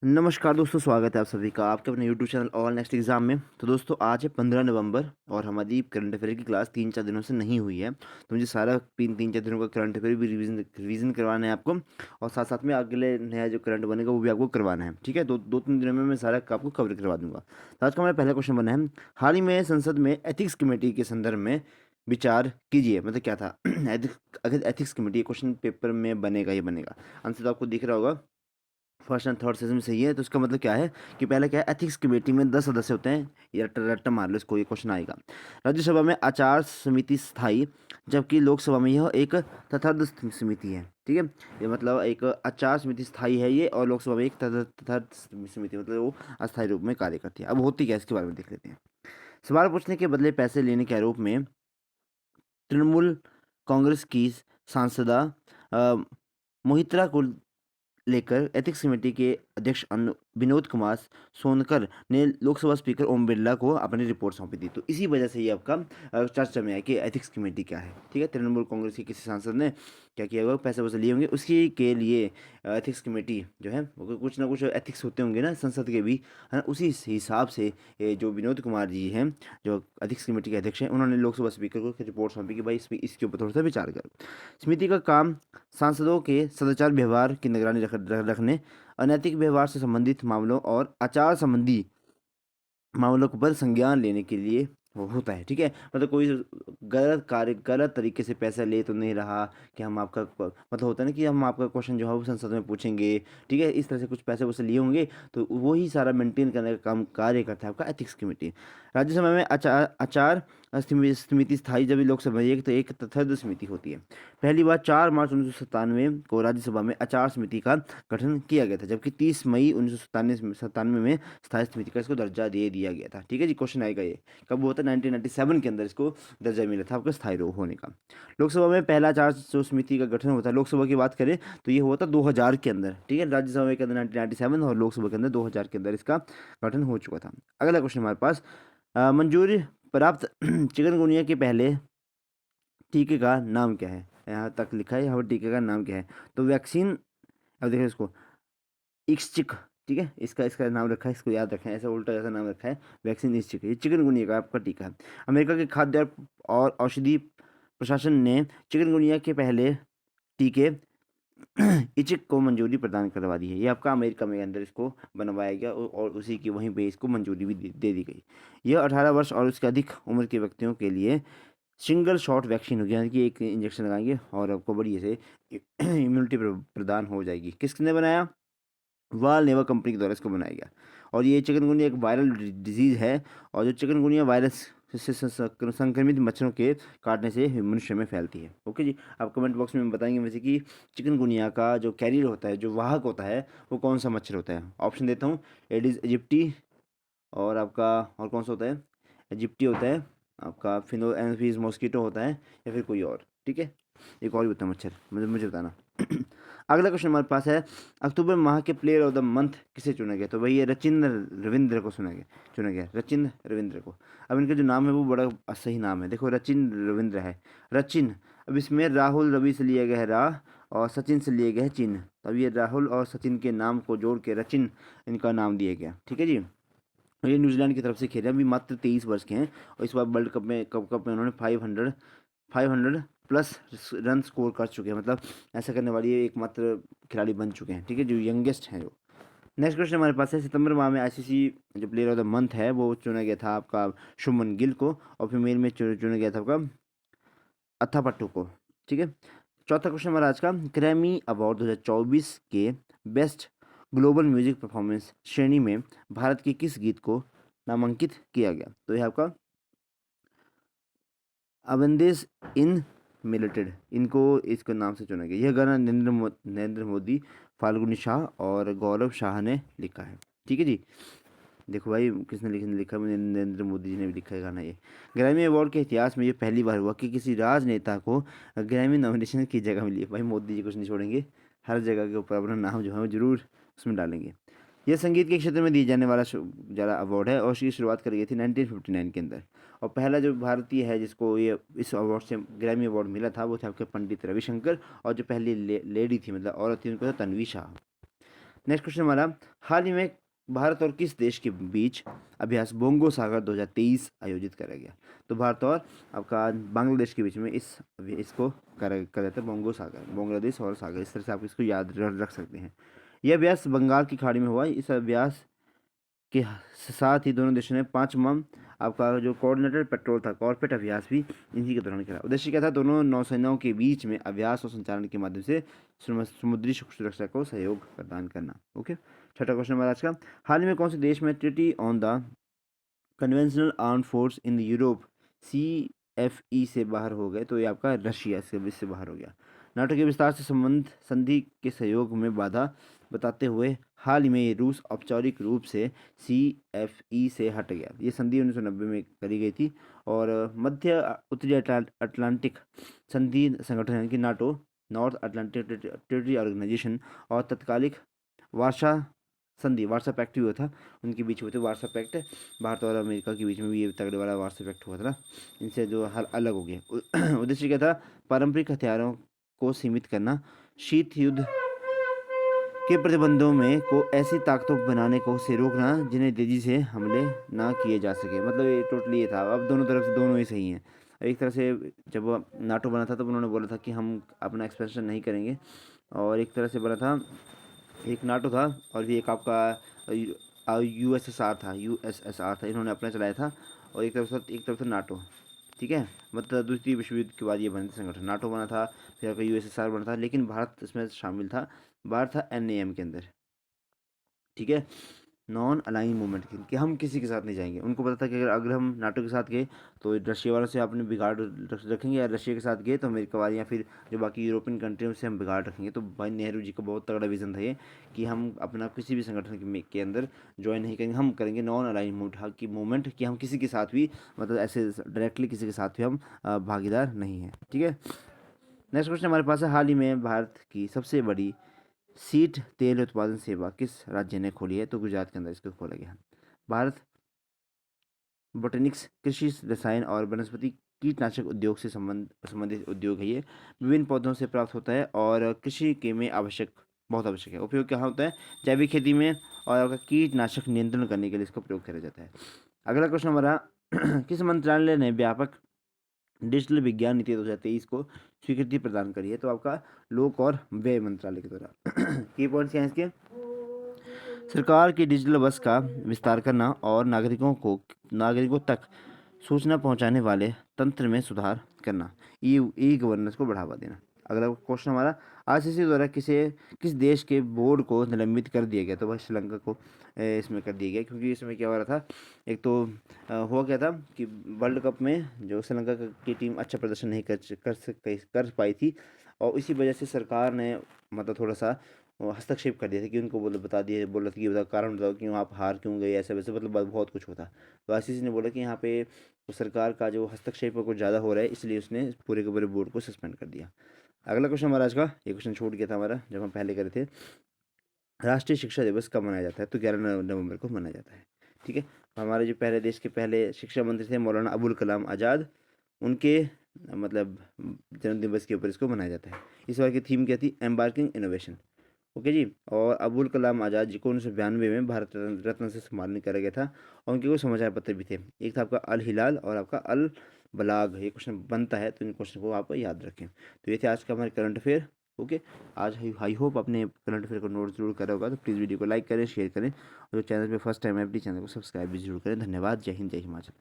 नमस्कार दोस्तों, स्वागत है आप सभी का आपके अपने YouTube channel all next exam में। तो दोस्तों आज है 15 नवंबर और हमारी करंट अफेयर की क्लास 3-4 दिनों से नहीं हुई है। तो मुझे सारा 3-4 दिनों का करंट अफेयर भी रिवीजन करवाना है आपको, और साथ साथ में अगले नया जो करंट बनेगा वो भी आपको करवाना है। ठीक है, 2-3 दिनों में मैं सारा आपको कवर करवा दूंगा। तो आज का हमारा पहला क्वेश्चन बना है, हाल ही में संसद में एथिक्स कमेटी के संदर्भ में विचार कीजिए। मतलब क्या था अगर एथिक्स कमेटी क्वेश्चन पेपर में बनेगा ही बनेगा। आंसर तो आपको दिख रहा होगा, फर्स्ट एंड थर्ड सेशन में सही है। तो इसका मतलब क्या है कि पहले क्या है, एथिक्स कमेटी में 10 सदस्य होते हैं। ये रट्टा रट्टा मार लो, इसको ये क्वेश्चन आएगा। राज्यसभा में आचार समिति स्थायी, जबकि लोकसभा में यह एक तटस्थ समिति है। ठीक है, ये मतलब एक आचार समिति स्थायी है ये, और लोकसभा में एक तटस्थ समिति, मतलब वो अस्थायी रूप में कार्य करती है। अब होती क्या है इसके बारे में देख लेते हैं। सवाल पूछने के बदले पैसे लेने के आरोप में तृणमूल कांग्रेस की सांसदा अ, मोहित्रा को लेकर एथिक्स कमेटी के अध्यक्ष विनोद कुमार सोनकर ने लोकसभा स्पीकर ओम बिरला को अपनी रिपोर्ट सौंपी थी। तो इसी वजह से ये आपका चर्चा में है कि एथिक्स कमेटी क्या है। ठीक है, तृणमूल कांग्रेस के किसी सांसद ने क्या किया होगा, पैसे वैसे लिए होंगे, उसी के लिए एथिक्स कमेटी जो है वो कुछ ना कुछ एथिक्स होते होंगे ना संसद के भी, है ना। उसी हिसाब से ये जो विनोद कुमार जी हैं, जो एथिक्स कमेटी के अध्यक्ष हैं, उन्होंने लोकसभा स्पीकर को एक रिपोर्ट सौंपी कि भाई इसके ऊपर थोड़ा सा विचार करो। समिति का काम सांसदों के सदाचार व्यवहार की निगरानी रखने, अनैतिक व्यवहार से संबंधित मामलों और आचार संबंधी मामलों पर संज्ञान लेने के लिए वो होता है। ठीक है, मतलब कोई गलत कार्य गलत तरीके से पैसा ले तो नहीं रहा कि हम आपका मतलब होता है ना कि हम आपका क्वेश्चन जो है वो संसद में पूछेंगे। ठीक है, इस तरह से कुछ पैसे वैसे लिए होंगे, तो वही सारा मेंटेन करने का काम कार्य करता है आपका एथिक्स कमेटी। राज्यसभा में आचार आचार समिति स्थायी, जब लोकसभा में एक तो एक तथ्य समिति होती है। पहली बार 4 मार्च 1997 को राज्यसभा में आचार समिति का गठन किया गया था, जबकि 30 मई 1997 में स्थायी समिति का इसको दर्जा दे दिया गया था। ठीक है जी, क्वेश्चन आएगा ये कब हुआ था, 1997 के अंदर इसको दर्जा मिला था आपका स्थायी होने का। लोकसभा में पहला आचार समिति का गठन होता है, लोकसभा की बात करें तो ये हुआ था 2000 के अंदर। ठीक है, राज्यसभा के अंदर 1997 और लोकसभा के अंदर 2000 के अंदर इसका गठन हो चुका था। अगला क्वेश्चन हमारे पास, मंजूरी प्राप्त चिकनगुनिया के पहले टीके का नाम क्या है। यहाँ तक लिखा है, यहाँ पर टीके का नाम क्या है। तो वैक्सीन, अब देखिए इसको इक्सचिक। ठीक है, इसका इसका नाम रखा है, इसको याद रखें, ऐसा उल्टा जैसा नाम रखा है, वैक्सीन इक्सचिक। ये चिकनगुनिया का आपका टीका है। अमेरिका के खाद्य और औषधि प्रशासन ने चिकनगुनिया के पहले टीके इचिक को मंजूरी प्रदान करवा दी है। ये आपका अमेरिका में अंदर इसको बनवाया गया, और उसी की वहीं पे इसको मंजूरी भी दे दी गई। यह 18 वर्ष और उसके अधिक उम्र के व्यक्तियों के लिए सिंगल शॉट वैक्सीन होगी, यानी कि एक इंजेक्शन लगाएंगे और आपको बढ़िया से इम्यूनिटी प्रदान हो जाएगी। किसने बनाया, वाल नेवा कंपनी के द्वारा इसको बनाया गया। और ये चिकनगुनिया एक वायरल डिजीज़ है, और जो चिकनगुनिया वायरस से संक्रमित मच्छरों के काटने से मनुष्य में फैलती है। ओके जी, आप कमेंट बॉक्स में बताएंगे वैसे कि चिकनगुनिया का जो कैरियर होता है, जो वाहक होता है, वो कौन सा मच्छर होता है। ऑप्शन देता हूँ, एडिस इजिप्टी, और आपका और कौन सा होता है, इजिप्टी होता है, आपका फिनो एनफीज मॉस्किटो होता है, या फिर कोई और। ठीक है, एक और भी होता है मच्छर, मुझे बताना। अगला क्वेश्चन हमारे पास है, अक्टूबर माह के प्लेयर ऑफ द मंथ किसे चुना गया। तो भाई ये रचिंद्र रविंद्र को चुना गया रचिंद्र रविंद्र को। अब इनका जो नाम है वो बड़ा सही नाम है, देखो रचिन रविंद्र है, रचिन। अब इसमें राहुल रवि से लिया गया है रा, और सचिन से लिए गए हैं चिन्ह। तब ये राहुल और सचिन के नाम को जोड़ के रचिन इनका नाम दिया गया। ठीक है जी, और ये न्यूजीलैंड की तरफ से खेले, अभी मात्र 23 वर्ष के हैं, और इस बार वर्ल्ड कप में उन्होंने 500 प्लस रन स्कोर कर चुके हैं। मतलब ऐसा करने वाली ये एकमात्र खिलाड़ी बन चुके हैं। ठीक है, जो यंगेस्ट हैं जो। नेक्स्ट क्वेश्चन हमारे पास है, सितंबर माह में आईसीसी जो प्लेयर ऑफ द मंथ है वो चुना गया था आपका शुभमन गिल को, और फीमेल में चुना गया था आपका अथा पट्टू को। ठीक है, चौथा क्वेश्चन हमारा आज का, ग्रैमी अवार्ड 2024 के बेस्ट ग्लोबल म्यूजिक परफॉर्मेंस श्रेणी में भारत के किस गीत को नामांकित किया गया। तो यह आपका अवंदेश इन मिलिटेड, इनको इसके नाम से चुना गया। यह गाना नरेंद्र मोदी, फाल्गुनी शाह और गौरव शाह ने लिखा है। ठीक है जी, देखो भाई किसने लिखा है, नरेंद्र मोदी जी ने भी लिखा है गाना ये। ग्रैमी अवार्ड के इतिहास में ये पहली बार हुआ कि किसी राजनेता को ग्रैमी नॉमिनेशन की जगह मिली है। भाई मोदी जी कुछ नहीं छोड़ेंगे, हर जगह के ऊपर अपना नाम जो है वो जरूर उसमें डालेंगे। यह संगीत के क्षेत्र में दिए जाने वाला ज़्यादा अवार्ड है, और इसकी शुरुआत करी गई थी 1959 के अंदर। और पहला जो भारतीय है जिसको ये इस अवार्ड से ग्रैमी अवार्ड मिला था वो थे आपके पंडित रविशंकर, और जो पहली लेडी थी मतलब औरत थी उनको था तन्वी शाह। नेक्स्ट क्वेश्चन हमारा, हाल ही में भारत और किस देश के बीच अभ्यास बोंगो सागर 2023 आयोजित करा गया? तो भारत और आपका बांग्लादेश के बीच में इसको करा जाता है बोंगो सागर, बांग्लादेश और सागर, इस तरह से आप इसको याद रख सकते हैं। यह अभ्यास बंगाल की खाड़ी में हुआ। इस अभ्यास के साथ ही दोनों देशों ने पांचवा आपका जो कोऑर्डिनेटेड पेट्रोल था, कॉर्पेट अभ्यास भी इन्हीं के दौरान करा। उद्देश्य क्या था? दोनों नौसेनाओं के बीच में अभ्यास और संचालन के माध्यम से समुद्री सुरक्षा को सहयोग प्रदान करना। ओके, छठा क्वेश्चन हमारा आज का, हाल ही में कौन से देश में treaty on the conventional arm force in Europe CFE से बाहर हो गए? तो ये आपका रशिया इससे बाहर हो गया। नाटो के विस्तार से संबंध संधि के सहयोग में बाधा बताते हुए हाल ही में ये रूस औपचारिक रूप से CFE से हट गया। ये संधि 1990 में करी गई थी और मध्य उत्तरी अटलांटिक संधि संगठन यानी कि NATO, North Atlantic Treaty Organization और तत्कालिक वार्सा संधि, वार्सा पैक्ट भी हुआ था, उनके बीच हुए थे वार्सा पैक्ट। भारत और अमेरिका के बीच में भी ये तगड़े वाला वार्सा पैक्ट हुआ था ना, इनसे जो हल अलग हो गया। उद्देश्य क्या था? पारंपरिक हथियारों को सीमित करना, शीत युद्ध के प्रतिबंधों में को ऐसी ताकतों बनाने को से रोकना जिन्हें तेजी से हमले ना किए जा सके। मतलब ये टोटली ये था। अब दोनों तरफ से दोनों ही सही हैं। एक तरह से जब नाटो बना था तब उन्होंने बोला था कि हम अपना एक्सपेंशन नहीं करेंगे, और एक तरह से बना था, एक नाटो था और भी एक आपका USSR था, इन्होंने अपना चलाया था, और एक तरफ था नाटो। ठीक है, मतलब दूसरी विश्व युद्ध के बाद ये बने थे संगठन, नाटो बना था, फिर आपका USSR बना था, लेकिन भारत इसमें शामिल था। भारत था NAM के अंदर। ठीक है, नॉन अलाइन मूवमेंट की, कि हम किसी के साथ नहीं जाएंगे। उनको पता था कि अगर हम नाटो के साथ गए तो रशिया वालों से अपने बिगाड़ रखेंगे, या रशिया के साथ गए तो अमेरिका वाले या फिर जो बाकी यूरोपियन कंट्री से हम बिगाड़ रखेंगे। तो भाई नेहरू जी का बहुत तगड़ा विजन था ये, कि हम अपना किसी भी संगठन के अंदर ज्वाइन नहीं करेंगे, हम करेंगे नॉन अलाइन मूवमेंट, कि हम किसी के साथ भी, मतलब ऐसे डायरेक्टली किसी के साथ भी हम भागीदार नहीं हैं। ठीक है, नेक्स्ट क्वेश्चन हमारे पास है, हाल ही में भारत की सबसे बड़ी सीट तेल उत्पादन सेवा किस राज्य ने खोली है? तो गुजरात के अंदर इसको खोला गया। भारत बोटेनिक्स कृषि रसायन और वनस्पति कीटनाशक उद्योग से संबंधित उद्योग है। ये विभिन्न पौधों से प्राप्त होता है और कृषि के में बहुत आवश्यक है। उपयोग क्या होता है? जैविक खेती में, और आपका कीटनाशक नियंत्रण करने के लिए इसका प्रयोग किया जाता है। अगला क्वेश्चन हमारा, किस मंत्रालय ने व्यापक डिजिटल विज्ञान नीति 2023 को स्वीकृति प्रदान करी है? तो आपका लोक और व्यय मंत्रालय के द्वारा। की पॉइंट्स क्या हैं इसके? सरकार की डिजिटल बस का विस्तार करना और नागरिकों तक सूचना पहुंचाने वाले तंत्र में सुधार करना, ई गवर्नेंस को बढ़ावा देना। अगला क्वेश्चन हमारा, ICC द्वारा किस देश के बोर्ड को निलंबित कर दिया गया? तो वह श्रीलंका को इसमें कर दिया गया, क्योंकि इसमें क्या हो रहा था, एक तो हुआ क्या था कि वर्ल्ड कप में जो श्रीलंका की टीम अच्छा प्रदर्शन नहीं कर पाई थी, और इसी वजह से सरकार ने मतलब थोड़ा सा हस्तक्षेप कर दिया था, कि उनको बोला था कि बताओ कारण बताओ कि आप हार क्यों गए, ऐसा वैसे, मतलब बहुत कुछ होता। तो ICC ने बोला कि यहाँ पे तो सरकार का जो हस्तक्षेप है कुछ ज़्यादा हो रहा है, इसलिए उसने पूरे के पूरे बोर्ड को सस्पेंड कर दिया। अगला क्वेश्चन हमारा आज का, ये क्वेश्चन छूट गया था हमारा जब हम पहले करे थे, राष्ट्रीय शिक्षा दिवस कब मनाया जाता है? तो 11 नवंबर को मनाया जाता है। ठीक है, हमारे जो देश के पहले शिक्षा मंत्री थे मौलाना अबुल कलाम आज़ाद, उनके मतलब जन्म दिवस के ऊपर इसको मनाया जाता है। इस बार की थीम क्या थी? Embarking innovation. ओके जी, और अबुल कलाम आज़ाद जी को 1992 में भारत रत्न से सम्मानित करा गया था, और उनके कुछ समाचार पत्र भी थे। एक था आपका अल हिलाल और आपका अल बलाग। ये क्वेश्चन बनता है, तो इन क्वेश्चन को आप याद रखें। तो ये थे आज का हमारे करंट अफेयर। ओके, आज आई होप अपने करंट अफेयर को नोट जरूर करा होगा। तो प्लीज़ वीडियो को लाइक करें, शेयर करें, और जो चैनल पे फर्स्ट टाइम है अपनी चैनल को सब्सक्राइब भी जरूर करें। धन्यवाद। जय हिंद, जय हिमाचल।